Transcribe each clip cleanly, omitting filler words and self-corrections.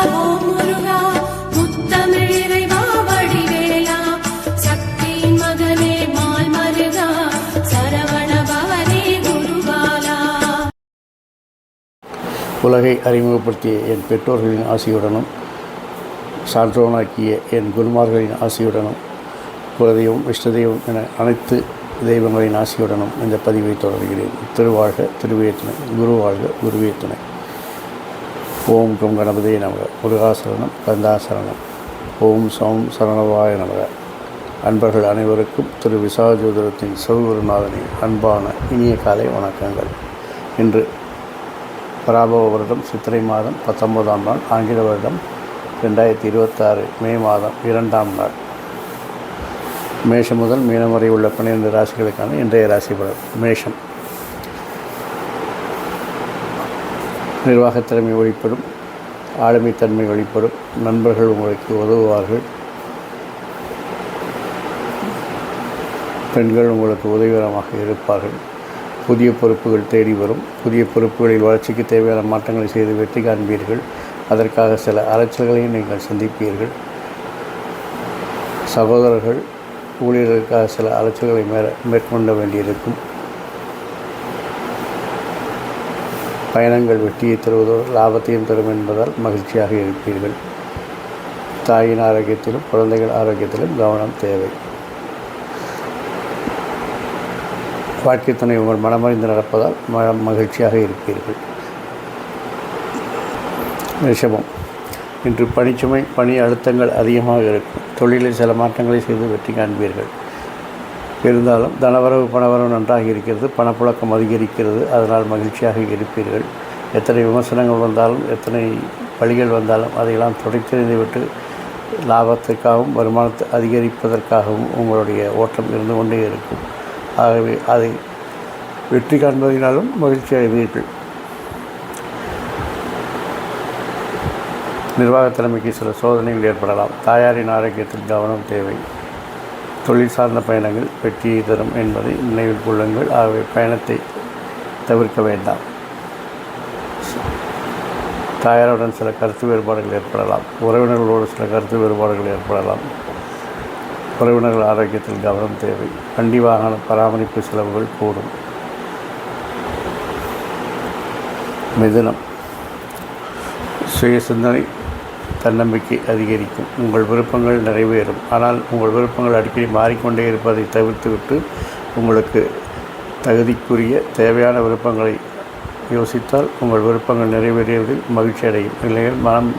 ஓம் முருகா முத்தமிழ் இறைவா வடிவேலா சக்தியின் மகனே மால் மருகா சரவண பவனே குருபாலா. உலகை அறிமுகப்படுத்திய என் பெற்றோர்களின் ஆசியுடனும் சான்றோனாக்கிய என் குருமார்களின் ஆசியுடனும் குலதெய்வம் இஷ்டதெய்வம் என அனைத்து தெய்வங்களின் ஆசியுடனும் இந்த பதிவை தொடர்கிறேன். திருவாழ்க திருவே துணை, குரு வாழ்க குருவே துணை. ஓம் கம் கணபதியே நமக. முருகாசரணம் கந்தாசரணம். ஓம் சௌம் சரணவாய நமக. அன்பர்கள் அனைவருக்கும் திரு விசாஜோதிடத்தின் சிவகுருநாதனின் அன்பான இனிய காலை வணக்கங்கள். இன்று பராபவ வருடம் சித்திரை மாதம் 19ஆம் நாள், ஆங்கில வருடம் 2026 மே மாதம் 2ஆம் நாள். மேஷம் முதல் மீனம் வரை உள்ள 12 ராசிகளுக்கான இன்றைய ராசி பலன். மேஷம். நிர்வாகத்திறமை வெளிப்படும், ஆளுமைத்தன்மை வெளிப்படும், நண்பர்கள் உங்களுக்கு உதவுவார்கள், பெண்கள் உங்களுக்கு உதவிகரமாக இருப்பார்கள், புதிய பொறுப்புகள் தேடி வரும், புதிய பொறுப்புகளில் வளர்ச்சிக்கு தேவையான மாற்றங்களை செய்து வெற்றி காண்பீர்கள். அதற்காக சில அலைச்சல்களையும் நீங்கள் சந்திப்பீர்கள். சகோதரர்கள் ஊழியர்களுக்காக சில அலைச்சல்களை மேற்கொள்ள வேண்டியிருக்கும். பயணங்கள் வெற்றியை தருவதோடு லாபத்தையும் தரும் என்பதால் மகிழ்ச்சியாக இருப்பீர்கள். தாயின் ஆரோக்கியத்திலும் குழந்தைகள் ஆரோக்கியத்திலும் கவனம் தேவை. வாழ்க்கை துணை உங்கள் மனமறிந்து நடப்பதால் மகிழ்ச்சியாக இருப்பீர்கள். ரிஷபம். இன்று பணிச்சுமை பணி அழுத்தங்கள் அதிகமாக இருக்கும். தொழிலில் சில மாற்றங்களை செய்து வெற்றி காண்பீர்கள். இருந்தாலும் தனவரவு பணவரவு நன்றாக இருக்கிறது, பணப்புழக்கம் அதிகரிக்கிறது, அதனால் மகிழ்ச்சியாக இருப்பீர்கள். எத்தனை விமர்சனங்கள் வந்தாலும் எத்தனை வழிகள் வந்தாலும் அதையெல்லாம் துடைத்தெறிந்துவிட்டு லாபத்திற்காகவும் வருமானத்தை அதிகரிப்பதற்காகவும் உங்களுடைய ஓட்டம் இருந்து கொண்டே இருக்கும். ஆகவே அதை வெற்றி காண்பதினாலும் மகிழ்ச்சி அடைவீர்கள். நிர்வாகத் திறமைக்கு சில சோதனைகள் ஏற்படலாம். தாயாரின் ஆரோக்கியத்தில் கவனம் தேவை. தொழில் சார்ந்த பயணங்கள் வெற்றியை தரும் என்பதை நினைவில் கொள்ளுங்கள். ஆகவே பயணத்தை தவிர்க்க வேண்டாம். தாயாருடன் சில கருத்து வேறுபாடுகள் ஏற்படலாம். உறவினர்களோடு சில கருத்து வேறுபாடுகள் ஏற்படலாம். உறவினர்கள் ஆரோக்கியத்தில் கவனம் தேவை. வண்டி வாகன பராமரிப்பு செலவுகள் கூடும். மிதுனம். சுய சிந்தனை தன்னம்பிக்கை அதிகரிக்கும். உங்கள் விருப்பங்கள் நிறைவேறும். ஆனால் உங்கள் விருப்பங்கள் அடிக்கடி மாறிக்கொண்டே இருப்பதை தவிர்த்துவிட்டு உங்களுக்கு தகுதிக்குரிய தேவையான விருப்பங்களை யோசித்தால் உங்கள் விருப்பங்கள் நிறைவேறியதில் மகிழ்ச்சி அடையும். இல்லையில் மனம்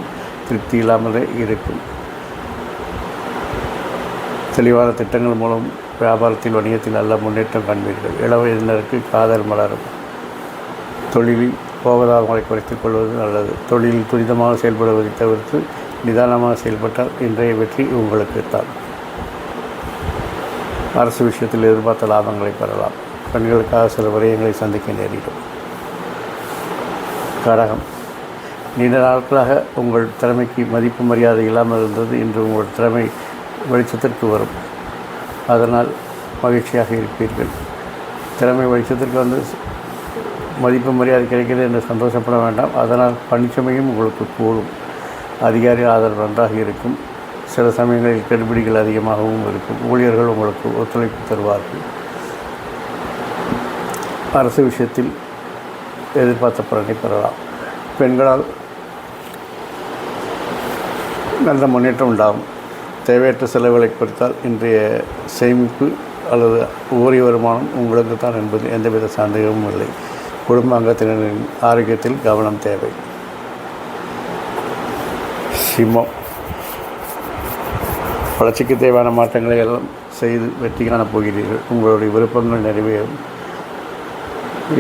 திருப்தி இல்லாமலே இருக்கும். தெளிவான திட்டங்கள் மூலம் வியாபாரத்தில் வணிகத்தில் நல்ல முன்னேற்றம் காண்பீர்கள். இளவயதினருக்கு காதல் மலரும். தொழிலில் கோபதாபங்களை குறைத்துக் கொள்வது நல்லது. தொழிலில் துரிதமாக செயல்படுவதை தவிர்த்து நிதானமாக செயல்பட்டால் இன்றைய வெற்றி உங்களுக்கு தான். அரசு விஷயத்தில் எதிர்பார்த்த லாபங்களை பெறலாம். பெண்களுக்காக சில விரயங்களை சந்திக்க நேரிடும். கடகம். நீண்ட நாட்களாக உங்கள் திறமைக்கு மதிப்பு மரியாதை இல்லாமல் இருந்தது. இன்று உங்கள் திறமை வெளிச்சத்திற்கு வரும். அதனால் மகிழ்ச்சியாக இருப்பீர்கள். திறமை வெளிச்சத்திற்கு வந்து மதிப்பு மரியாதை கிடைக்கிறது என்று சந்தோஷப்பட வேண்டாம். அதனால் பணிச்சுமையும் உங்களுக்கு கூடும். அதிகாரி ஆதரவு நன்றாக இருக்கும். சில சமயங்களில் கெடுபிடிகள் அதிகமாகவும் இருக்கும். ஊழியர்கள் உங்களுக்கு ஒத்துழைப்பு தருவார்கள். அரசு விஷயத்தில் எதிர்பார்த்த பலனை பெறலாம். பெண்களால் நல்ல முன்னேற்றம் உண்டாகும். தேவையற்ற செலவுகளை குறைத்தால் இன்றைய சேமிப்பு அல்லது உபரி வருமானம் உங்களுக்கு தான் என்பதில் எந்தவித சந்தேகமும் இல்லை. குடும்ப அங்கத்தினரின் ஆரோக்கியத்தில் கவனம் தேவை. சிம்மம். வளர்ச்சிக்கு தேவையான மாற்றங்களை எல்லாம் செய்து வெற்றி காணப் போகிறீர்கள். உங்களுடைய விருப்பங்கள் நிறைவேறும்.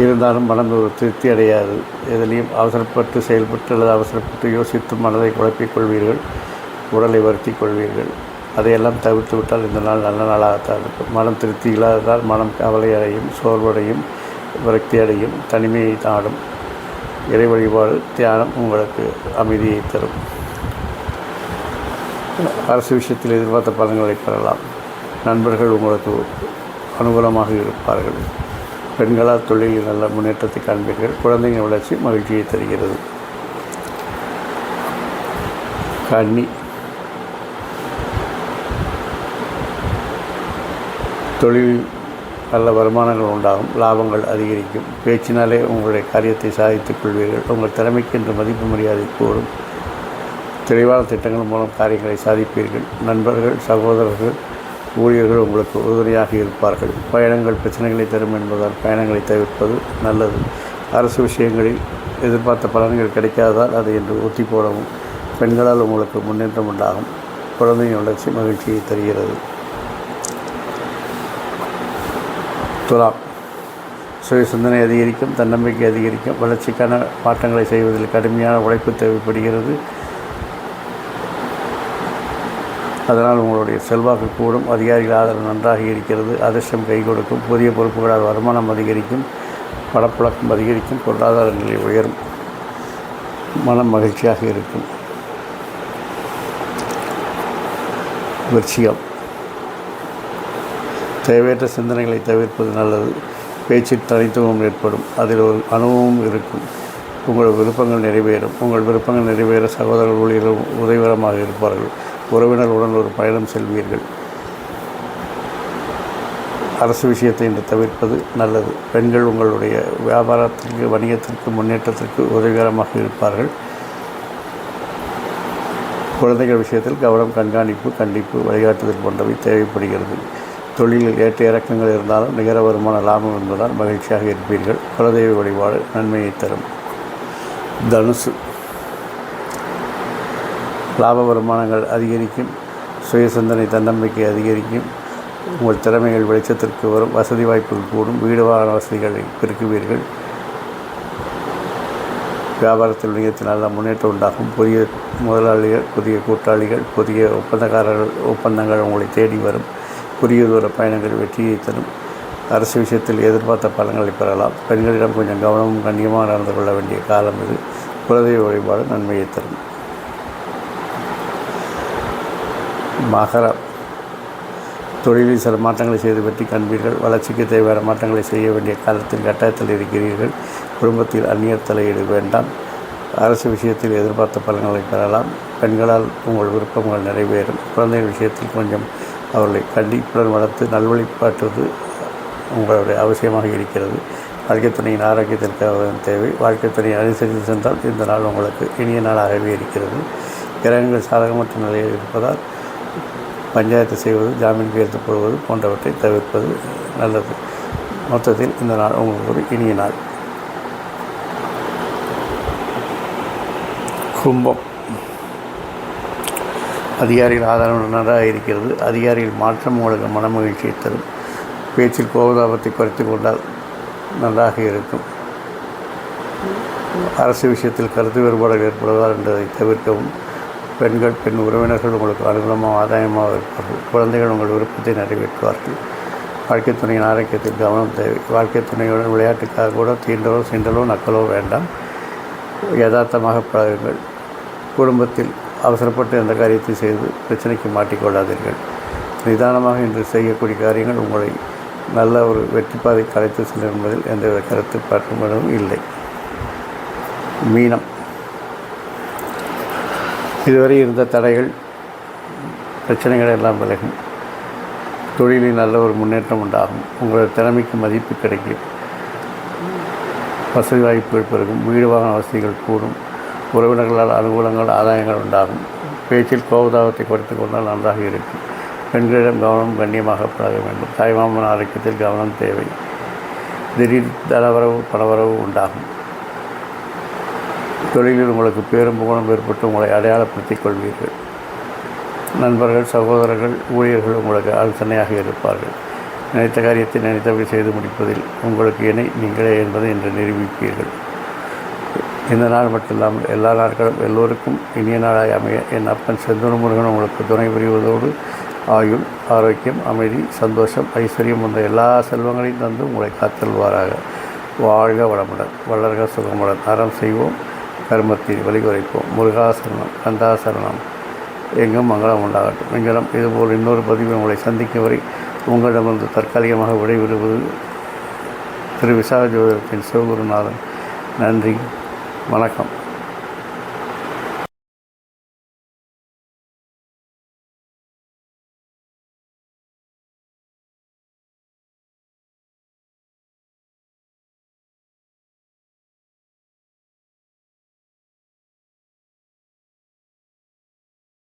இருந்தாலும் மனம் ஒரு திருப்தி அடையாது. எதிலையும் அவசரப்பட்டு செயல்பட்டு அல்லது அவசரப்பட்டு யோசித்து மனதை குழப்பிக் கொள்வீர்கள். உடலை வருத்திக் கொள்வீர்கள். அதையெல்லாம் தவிர்த்து விட்டால் இந்த நாள் நல்ல நாளாகத்தான் இருக்கும். மனம் திருப்தி இல்லாததால் மனம் கவலை அடையும், சோர்வடையும், விரக்தி அடையும், தனிமையை நாடும். இறை வழிபாடு தியானம் உங்களுக்கு அமைதியை தரும். அரசு விஷயத்தில் எதிர்பார்த்த பலன்களை பெறலாம். நண்பர்கள் உங்களுக்கு அனுகூலமாக இருப்பார்கள். பெண்களால் தொழிலில் நல்ல முன்னேற்றத்தை காண்பீர்கள். குழந்தைகள் வளர்ச்சி மகிழ்ச்சியை தருகிறது. கன்னி தொழிலில் நல்ல வருமானங்கள் உண்டாகும், லாபங்கள் அதிகரிக்கும். பேச்சினாலே உங்களுடைய காரியத்தை சாதித்துக் கொள்வீர்கள். உங்கள் திறமைக்கு என்று மதிப்பு மரியாதை கூடும். தெளிவான திட்டங்கள் மூலம் காரியங்களை சாதிப்பீர்கள். நண்பர்கள், சகோதரர்கள், ஊழியர்கள் உங்களுக்கு உறுதுணையாக இருப்பார்கள். பயணங்கள் பிரச்சனைகளை தரும் என்பதால் பயணங்களை தவிர்ப்பது நல்லது. அரசு விஷயங்களில் எதிர்பார்த்த பலன்கள் கிடைக்காததால் அதை என்று ஒத்தி போடவும். பெண்களால் உங்களுக்கு முன்னேற்றம் உண்டாகும். குழந்தையின் வளர்ச்சி மகிழ்ச்சியை தருகிறது. துலாம் சுய சிந்தனை அதிகரிக்கும், தன்னம்பிக்கை அதிகரிக்கும். வளர்ச்சிக்கான மாற்றங்களை செய்வதில் கடுமையான உழைப்பு தேவைப்படுகிறது. அதனால் உங்களுடைய செல்வாக்கு கூடும். அதிகாரிகள் ஆதரவு நன்றாக இருக்கிறது. அதிர்ஷ்டம் கை கொடுக்கும். புதிய பொறுப்புகளால் வருமானம் அதிகரிக்கும். பணப்புழக்கம் அதிகரிக்கும். பொருளாதார நிலை உயரும். மனம் மகிழ்ச்சியாக இருக்கும். விருச்சிகம் தேவையற்ற சிந்தனைகளை தவிர்ப்பது நல்லது. பேச்சில் தனித்துவம் ஏற்படும். அதில் ஒரு அனுபவம் இருக்கும். உங்கள் விருப்பங்கள் நிறைவேறும். உங்கள் விருப்பங்கள் நிறைவேற சகோதரர்கள், ஊழியர்கள் உதவிகரமாக இருப்பார்கள். உறவினர்களுடன் ஒரு பயணம் செல்வீர்கள். அரசு விஷயத்தை இன்று தவிர்ப்பது நல்லது. பெண்கள் உங்களுடைய வியாபாரத்திற்கு, வணிகத்திற்கு, முன்னேற்றத்திற்கு உதவிகரமாக இருப்பார்கள். குழந்தைகள் விஷயத்தில் கவனம், கண்காணிப்பு, கண்டிப்பு, வழிகாட்டுதல் போன்றவை தேவைப்படுகிறது. தொழிலில் ஏற்ற இறக்கங்கள் இருந்தாலும் நிகர வருமான லாபம் என்பதால் மகிழ்ச்சியாக இருப்பீர்கள். குலதெய்வ வழிபாடு நன்மையை தரும். தனுசு லாப வருமானங்கள் அதிகரிக்கும். சுய சிந்தனை, தன்னம்பிக்கை அதிகரிக்கும். உங்கள் திறமைகள் வெளிச்சத்திற்கு வரும். வசதி வாய்ப்புகள் கூடும். வீடு வாகன வசதிகளை பெருக்குவீர்கள். வியாபாரத்தில் வணிகத்தில் நல்ல முன்னேற்றம் உண்டாகும். புதிய முதலாளிகள், புதிய கூட்டாளிகள், புதிய ஒப்பந்தங்கள் உங்களை தேடி வரும். குறுகிய தூர பயணங்கள் வெற்றியை தரும். அரசு விஷயத்தில் எதிர்பார்த்த பலன்களை பெறலாம். பெண்களிடம் கொஞ்சம் கவனமும் கண்ணியமாக நடந்து கொள்ள வேண்டிய காலம் இது. குலதெய்வ வழிபாடு நன்மையை தரும். மகரம் தொழிலில் சில மாற்றங்களை செய்து வெற்றி காண்பீர்கள். வளர்ச்சிக்கு தேவையான மாற்றங்களை செய்ய வேண்டிய காலத்தில் கட்டாயத்தில் இருக்கிறீர்கள். குடும்பத்தில் அந்நியர் தலையீடு வேண்டாம். அரசு விஷயத்தில் எதிர்பார்த்த பலன்களை பெறலாம். பெண்களால் உங்கள் விருப்பங்கள் நிறைவேறும். குழந்தைகள் விஷயத்தில் கொஞ்சம் அவர்களை கண்டிப்புடன் வளர்த்து நல்வழிபாட்டுவது உங்களுடைய அவசியமாக இருக்கிறது. வாழ்க்கை துணையின் ஆரோக்கியத்திற்காக தேவை. வாழ்க்கை துணையை அனுசரித்து சென்றால் இந்த நாள் உங்களுக்கு இனிய நாளாகவே இருக்கிறது. கிரகங்கள் சாதகமற்ற நிலையில் இருப்பதால் பஞ்சாயத்து செய்வது, ஜாமீன் கையெழுத்து போடுவது போன்றவற்றை தவிர்ப்பது நல்லது. மொத்தத்தில் இந்த நாள் உங்களுக்கு ஒரு இனிய நாள். கும்பம் அதிகாரிகள் ஆதரவு நன்றாக இருக்கிறது. அதிகாரிகள் மாற்றம் உங்களுக்கு மன மகிழ்ச்சியை தரும். பேச்சில் கோபதாபத்தை குறைத்து கொண்டால் நன்றாக இருக்கும். அரசு விஷயத்தில் கருத்து வேறுபாடுகள் ஏற்படுவதால் என்பதை தவிர்க்கவும். பெண்கள், பெண் உறவினர்கள் உங்களுக்கு அனுகூலமாக ஆதாயமாக இருப்பார்கள். குழந்தைகள் உங்கள் விருப்பத்தை நிறைவேற்றுவார்கள். வாழ்க்கை துணையின் ஆரோக்கியத்தில் கவனம் தேவை. வாழ்க்கை துணையுடன் விளையாட்டுக்காக கூட தீண்டலோ, சீண்டலோ, நக்கலோ வேண்டாம். யதார்த்தமாக பழகுங்கள். குடும்பத்தில் அவசரப்பட்டு எந்த காரியத்தை செய்து பிரச்சனைக்கு மாட்டிக்கொள்ளாதீர்கள். நிதானமாக இன்று செய்யக்கூடிய காரியங்கள் உங்களை நல்ல ஒரு வெற்றி பாதை கலைத்து செல்லும் என்பதில் எந்தவித கருத்து பார்க்கும் இல்லை. மீனம் இதுவரை இருந்த தடைகள், பிரச்சனைகள் எல்லாம் விலகும். தொழிலில் நல்ல ஒரு முன்னேற்றம் உண்டாகும். உங்களது திறமைக்கு மதிப்பு கிடைக்கும். வசதி வாய்ப்புகள் பெருகும். வீடு வாகன வசதிகள் கூடும். உறவினர்களால் அனுகூலங்கள், ஆதாயங்கள் உண்டாகும். பேச்சில் கோபதாபத்தை குறைத்து கொண்டால் நன்றாக இருக்கும். பெண்களிடம் கவனம் கண்ணியமாக பழக வேண்டும். தாய்மாமன் ஆரோக்கியத்தில் கவனம் தேவை. திடீர் தனவரவு, பணவரவு உண்டாகும். தொழிலில் உங்களுக்கு பேரும் புகழும் ஏற்பட்டு உங்களை அடையாளப்படுத்திக் கொள்வீர்கள். நண்பர்கள், சகோதரர்கள், ஊழியர்கள் உங்களுக்கு ஆலோசனையாக இருப்பார்கள். நினைத்த காரியத்தை நினைத்தபடி செய்து முடிப்பதில் உங்களுக்கு இணை நீங்களே என்பதை இன்று நிரூபிப்பீர்கள். இந்த நாள் மட்டுமில்லாமல் எல்லா நாட்களும் எல்லோருக்கும் இனிய நாளாய் அமைய என் அப்பன் செந்தூர் முருகன் உங்களுக்கு துணை புரிவதோடு ஆயுள், ஆரோக்கியம், அமைதி, சந்தோஷம், ஐஸ்வர்யம் போன்ற எல்லா செல்வங்களையும் தந்து உங்களை காத்தல்வாராக. வாழ்க வளமுடன், வளர்க சுகமுடன். அறம் செய்வோம், கர்மத்தில் வழிகுறைப்போம். முருகாசரணம், கந்தாசரணம். எங்கும் மங்களம் உண்டாகட்டும். எங்களும் இதுபோல் இன்னொரு பதிவு உங்களை சந்திக்கும் வரை உங்களிடமிருந்து தற்காலிகமாக விடைபெறுவது திரு விசாக ஜோதிடத்தின் சிவகுருநாதன். நன்றி, வணக்கம்.